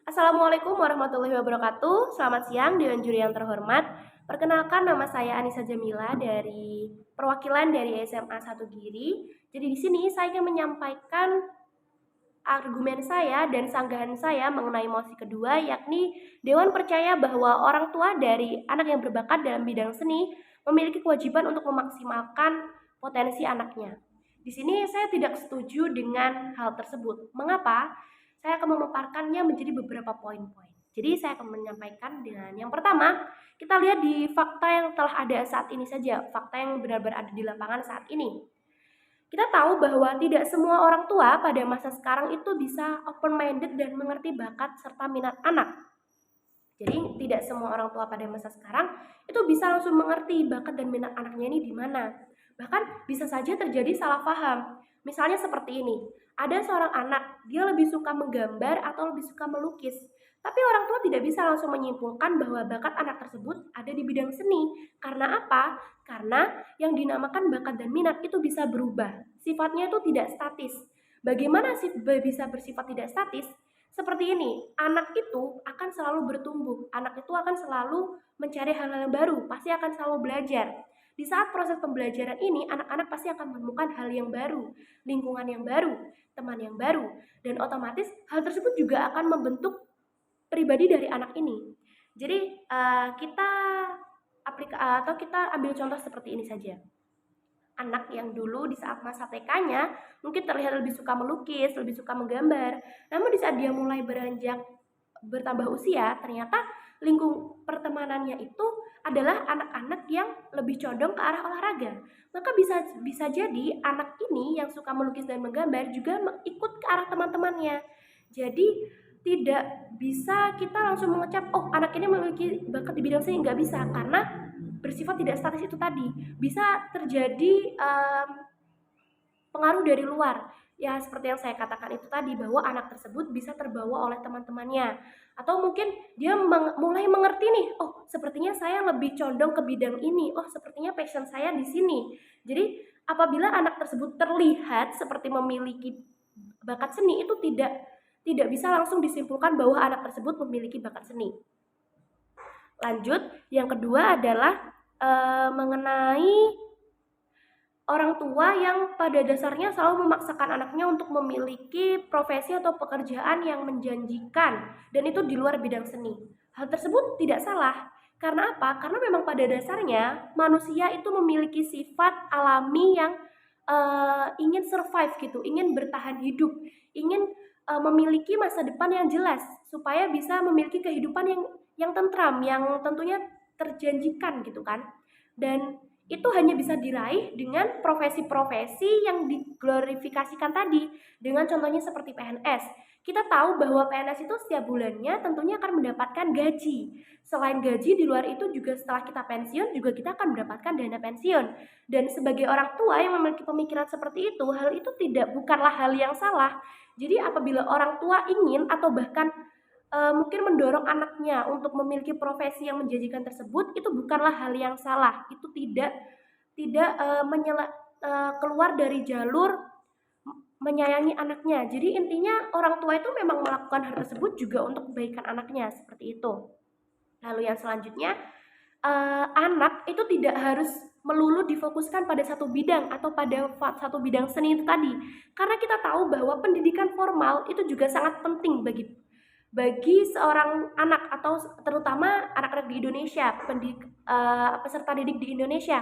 Assalamualaikum warahmatullahi wabarakatuh. Selamat siang Dewan Juri yang terhormat. Perkenalkan, nama saya Anissa Jamila dari perwakilan dari SMA 1 Giri. Jadi di sini saya ingin menyampaikan argumen saya dan sanggahan saya mengenai mosi kedua, yakni Dewan percaya bahwa orang tua dari anak yang berbakat dalam bidang seni memiliki kewajiban untuk memaksimalkan potensi anaknya. Di sini saya tidak setuju dengan hal tersebut. Mengapa? Saya akan memaparkannya menjadi beberapa poin-poin. Jadi saya akan menyampaikan dengan yang pertama, kita lihat di fakta yang telah ada saat ini saja, fakta yang benar-benar ada di lapangan saat ini. Kita tahu bahwa tidak semua orang tua pada masa sekarang itu bisa open minded dan mengerti bakat serta minat anak. Jadi tidak semua orang tua pada masa sekarang itu bisa langsung mengerti bakat dan minat anaknya ini di mana. Bahkan bisa saja terjadi salah paham. Misalnya seperti ini, ada seorang anak, dia lebih suka menggambar atau lebih suka melukis. Tapi orang tua tidak bisa langsung menyimpulkan bahwa bakat anak tersebut ada di bidang seni. Karena apa? Karena yang dinamakan bakat dan minat itu bisa berubah. Sifatnya itu tidak statis. Bagaimana sih bisa bersifat tidak statis? Seperti ini, anak itu akan selalu bertumbuh, anak itu akan selalu mencari hal-hal yang baru, pasti akan selalu belajar. Di saat proses pembelajaran ini, anak-anak pasti akan menemukan hal yang baru, lingkungan yang baru, teman yang baru, dan otomatis hal tersebut juga akan membentuk pribadi dari anak ini. Jadi kita ambil contoh seperti ini saja. Anak yang dulu di saat masa TK-nya mungkin terlihat lebih suka melukis, lebih suka menggambar. Namun di saat dia mulai beranjak bertambah usia, ternyata lingkung pertemanannya itu adalah anak-anak yang lebih condong ke arah olahraga. Maka bisa jadi anak ini yang suka melukis dan menggambar juga ikut ke arah teman-temannya. Jadi tidak bisa kita langsung mengecap, oh anak ini memiliki bakat di bidang seni, nggak bisa, karena bersifat tidak statis itu tadi. Bisa terjadi pengaruh dari luar. Ya seperti yang saya katakan itu tadi, bahwa anak tersebut bisa terbawa oleh teman-temannya. Atau mungkin dia mulai mengerti nih, oh sepertinya saya lebih condong ke bidang ini, oh sepertinya passion saya di sini. Jadi apabila anak tersebut terlihat seperti memiliki bakat seni, itu tidak bisa langsung disimpulkan bahwa anak tersebut memiliki bakat seni. Lanjut, yang kedua adalah mengenai orang tua yang pada dasarnya selalu memaksakan anaknya untuk memiliki profesi atau pekerjaan yang menjanjikan, dan itu di luar bidang seni. Hal tersebut tidak salah. Karena apa? Karena memang pada dasarnya manusia itu memiliki sifat alami yang ingin survive gitu, ingin bertahan hidup, ingin memiliki masa depan yang jelas supaya bisa memiliki kehidupan yang tentram, yang tentunya terjanjikan gitu kan. Dan itu hanya bisa diraih dengan profesi-profesi yang diglorifikasikan tadi, dengan contohnya seperti PNS. Kita tahu bahwa PNS itu setiap bulannya tentunya akan mendapatkan gaji. Selain gaji, di luar itu juga setelah kita pensiun juga kita akan mendapatkan dana pensiun. Dan sebagai orang tua yang memiliki pemikiran seperti itu, hal itu bukanlah hal yang salah. Jadi apabila orang tua ingin atau bahkan mungkin mendorong anaknya untuk memiliki profesi yang menjanjikan tersebut, itu bukanlah hal yang salah. Itu tidak keluar dari jalur menyayangi anaknya. Jadi intinya orang tua itu memang melakukan hal tersebut juga untuk kebaikan anaknya, seperti itu. Lalu yang selanjutnya, anak itu tidak harus melulu difokuskan pada satu bidang atau pada satu bidang seni itu tadi. Karena kita tahu bahwa pendidikan formal itu juga sangat penting bagi seorang anak, atau terutama anak-anak di Indonesia, peserta didik di Indonesia.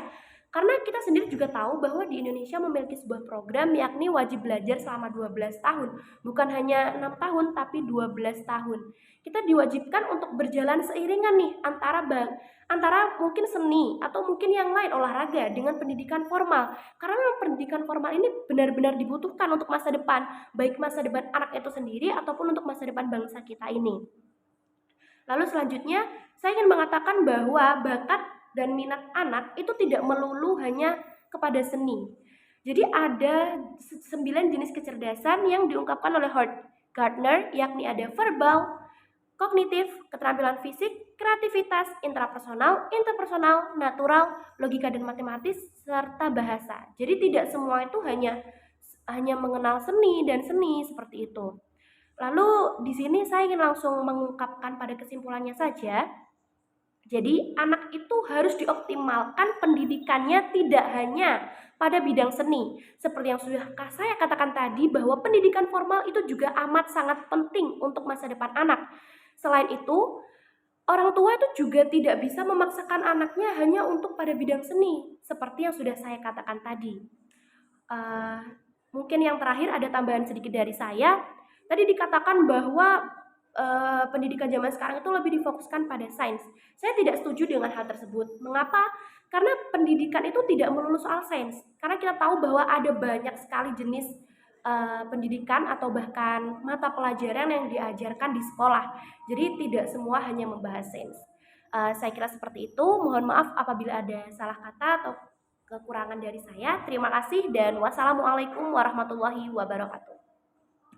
Karena kita sendiri juga tahu bahwa di Indonesia memiliki sebuah program, yakni wajib belajar selama 12 tahun. Bukan hanya 6 tahun, tapi 12 tahun. Kita diwajibkan untuk berjalan seiringan nih antara mungkin seni atau mungkin yang lain, olahraga, dengan pendidikan formal. Karena memang pendidikan formal ini benar-benar dibutuhkan untuk masa depan, baik masa depan anak itu sendiri ataupun untuk masa depan bangsa kita ini. Lalu selanjutnya, saya ingin mengatakan bahwa bakat dan minat anak itu tidak melulu hanya kepada seni. Jadi ada 9 jenis kecerdasan yang diungkapkan oleh Howard Gardner, yakni ada verbal, kognitif, keterampilan fisik, kreativitas, intrapersonal, interpersonal, natural, logika dan matematis, serta bahasa. Jadi tidak semua itu hanya mengenal seni dan seni seperti itu. Lalu di sini saya ingin langsung mengungkapkan pada kesimpulannya saja. Jadi anak itu harus dioptimalkan pendidikannya tidak hanya pada bidang seni. Seperti yang sudah saya katakan tadi bahwa pendidikan formal itu juga amat sangat penting untuk masa depan anak. Selain itu, orang tua itu juga tidak bisa memaksakan anaknya hanya untuk pada bidang seni, seperti yang sudah saya katakan tadi. Uh, Mungkin yang terakhir ada tambahan sedikit dari saya. Tadi dikatakan bahwa pendidikan zaman sekarang itu lebih difokuskan pada sains. Saya tidak setuju dengan hal tersebut. Mengapa? Karena pendidikan itu tidak melulu soal sains. Karena kita tahu bahwa ada banyak sekali jenis pendidikan atau bahkan mata pelajaran yang diajarkan di sekolah. Jadi tidak semua hanya membahas sains. Saya kira seperti itu. Mohon maaf apabila ada salah kata atau kekurangan dari saya. Terima kasih dan wassalamualaikum warahmatullahi wabarakatuh.